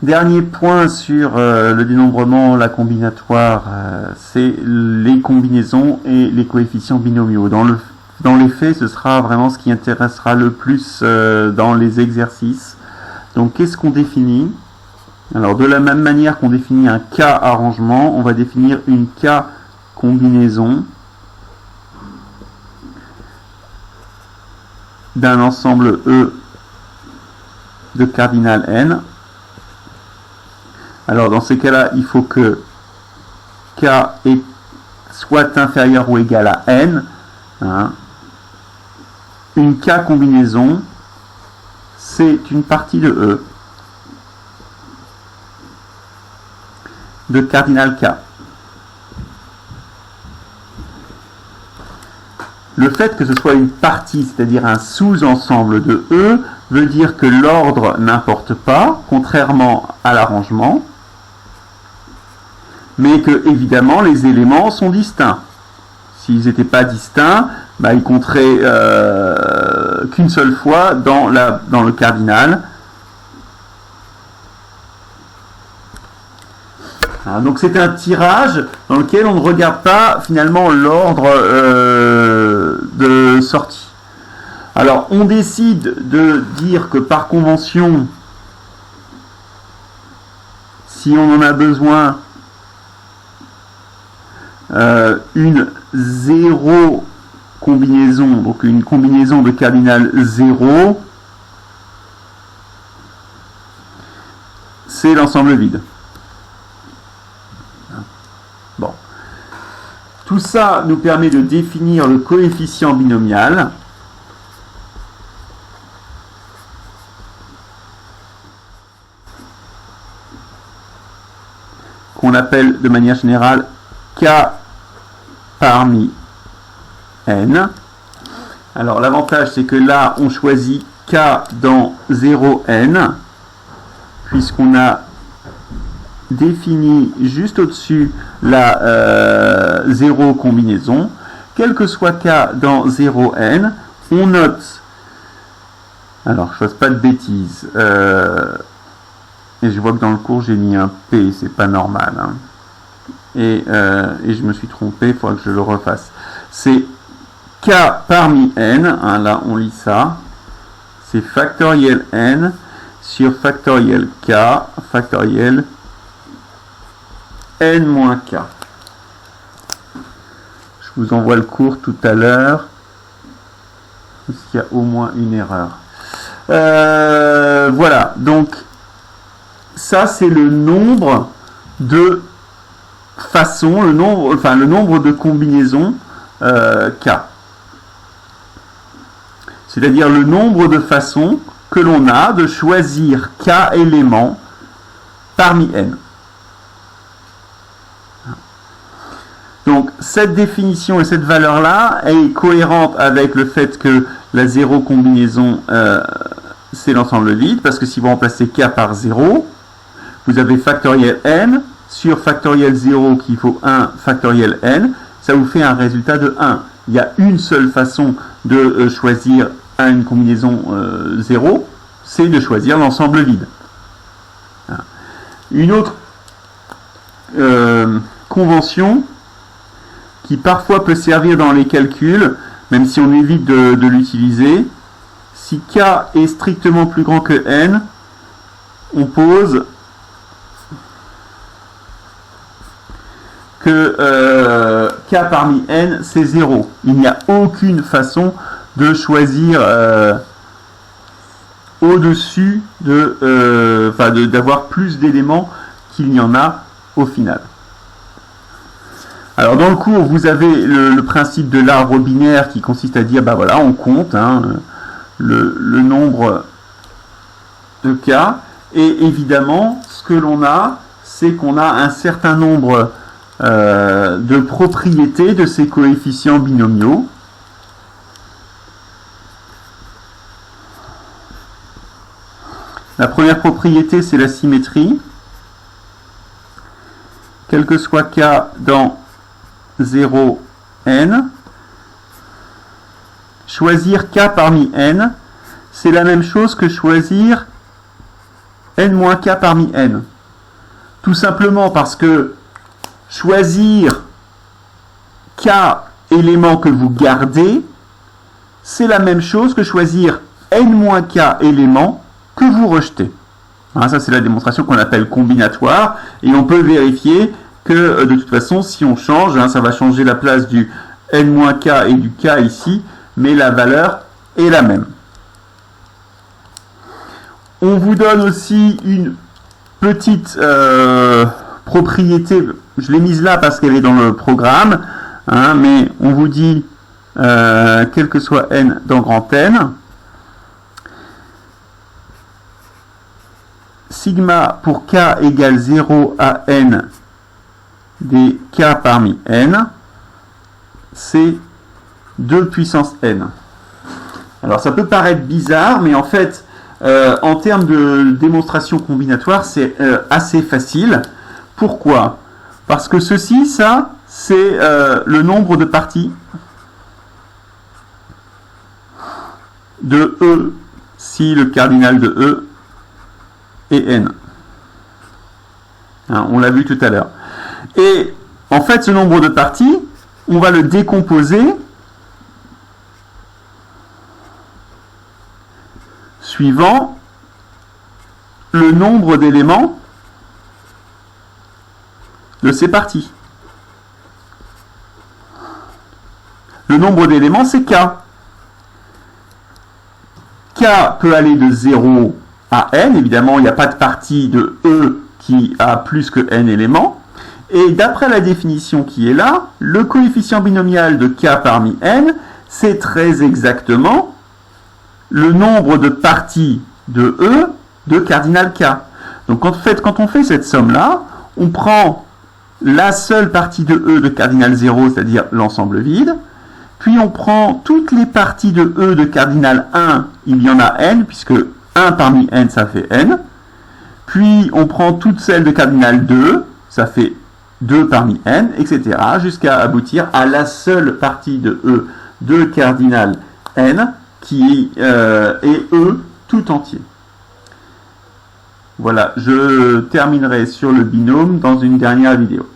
Dernier point sur le dénombrement, la combinatoire, c'est les combinaisons et les coefficients binomiaux. Dans les faits, ce sera vraiment ce qui intéressera le plus dans les exercices. Donc, qu'est-ce qu'on définit? Alors, de la même manière qu'on définit un K-arrangement, on va définir une K-combinaison d'un ensemble E de cardinal n. Alors, dans ces cas-là, il faut que K soit inférieur ou égal à n. Hein. Une K combinaison, c'est une partie de E de cardinal K. Le fait que ce soit une partie, c'est-à-dire un sous-ensemble de E, veut dire que l'ordre n'importe pas, contrairement à l'arrangement, mais que, évidemment, les éléments sont distincts. S'ils n'étaient pas distincts, bah, ils compteraient qu'une seule fois dans le cardinal. Hein, donc c'est un tirage dans lequel on ne regarde pas finalement l'ordre de sortie. Alors on décide de dire que par convention, si on en a besoin, une 0 combinaison, donc une combinaison de cardinal 0, c'est l'ensemble vide. Bon. Tout ça nous permet de définir le coefficient binomial. Qu'on appelle de manière générale K parmi n. Alors l'avantage c'est que là on choisit K dans 0n puisqu'on a défini juste au-dessus la 0 combinaison. Quel que soit K dans 0n, on note, alors je ne fasse pas de bêtises, et je vois que dans le cours j'ai mis un P, c'est pas normal, hein. Et je me suis trompé, il faudra que je le refasse. C'est K parmi n, hein, là on lit ça, c'est factoriel n sur factoriel K, factoriel n moins K. Je vous envoie le cours tout à l'heure, parce qu'il y a au moins une erreur. Voilà, donc ça c'est le nombre de façons, le nombre de combinaisons K. C'est-à-dire le nombre de façons que l'on a de choisir K éléments parmi n. Donc cette définition et cette valeur-là est cohérente avec le fait que la 0 combinaison c'est l'ensemble vide, parce que si vous remplacez K par 0, vous avez factoriel n sur factoriel 0 qu'il faut 1 factoriel n, ça vous fait un résultat de 1. Il y a une seule façon de choisir une combinaison 0, c'est de choisir l'ensemble vide. Une autre convention qui parfois peut servir dans les calculs, même si on évite de l'utiliser, si K est strictement plus grand que n, on pose que K parmi n, c'est 0. Il n'y a aucune façon de choisir au-dessus d'avoir plus d'éléments qu'il n'y en a au final. Alors dans le cours, vous avez le principe de l'arbre binaire qui consiste à dire, bah voilà, on compte hein, le nombre de K, et évidemment, ce que l'on a, c'est qu'on a un certain nombre de propriétés de ces coefficients binomiaux. La première propriété, c'est la symétrie. Quel que soit K dans 0n, choisir K parmi n, c'est la même chose que choisir n-k parmi n? Tout simplement parce que choisir k éléments que vous gardez, c'est la même chose que choisir n-k éléments que vous rejetez. Hein, ça, c'est la démonstration qu'on appelle combinatoire, et on peut vérifier que, de toute façon, si on change, hein, ça va changer la place du n-k et du k ici, mais la valeur est la même. On vous donne aussi une petite propriété, je l'ai mise là parce qu'elle est dans le programme, hein, mais on vous dit, quel que soit n dans grand N, sigma pour k égale 0 à n des k parmi n, c'est 2 puissance n. Alors ça peut paraître bizarre, mais en fait, en termes de démonstration combinatoire, c'est assez facile. Pourquoi? Parce que ceci, ça, c'est le nombre de parties de E, si le cardinal de E est n. Hein, on l'a vu tout à l'heure. Et en fait, ce nombre de parties, on va le décomposer suivant le nombre d'éléments de ces parties. Le nombre d'éléments, c'est k. K peut aller de 0 à n. Évidemment, il n'y a pas de partie de E qui a plus que n éléments. Et d'après la définition qui est là, le coefficient binomial de k parmi n, c'est très exactement le nombre de parties de E de cardinal k. Donc en fait, quand on fait cette somme-là, on prend la seule partie de E de cardinal 0, c'est-à-dire l'ensemble vide, puis on prend toutes les parties de E de cardinal 1, il y en a n, puisque 1 parmi n, ça fait n, puis on prend toutes celles de cardinal 2, ça fait 2 parmi n, etc., jusqu'à aboutir à la seule partie de E de cardinal n, qui est E tout entier. Voilà, je terminerai sur le binôme dans une dernière vidéo.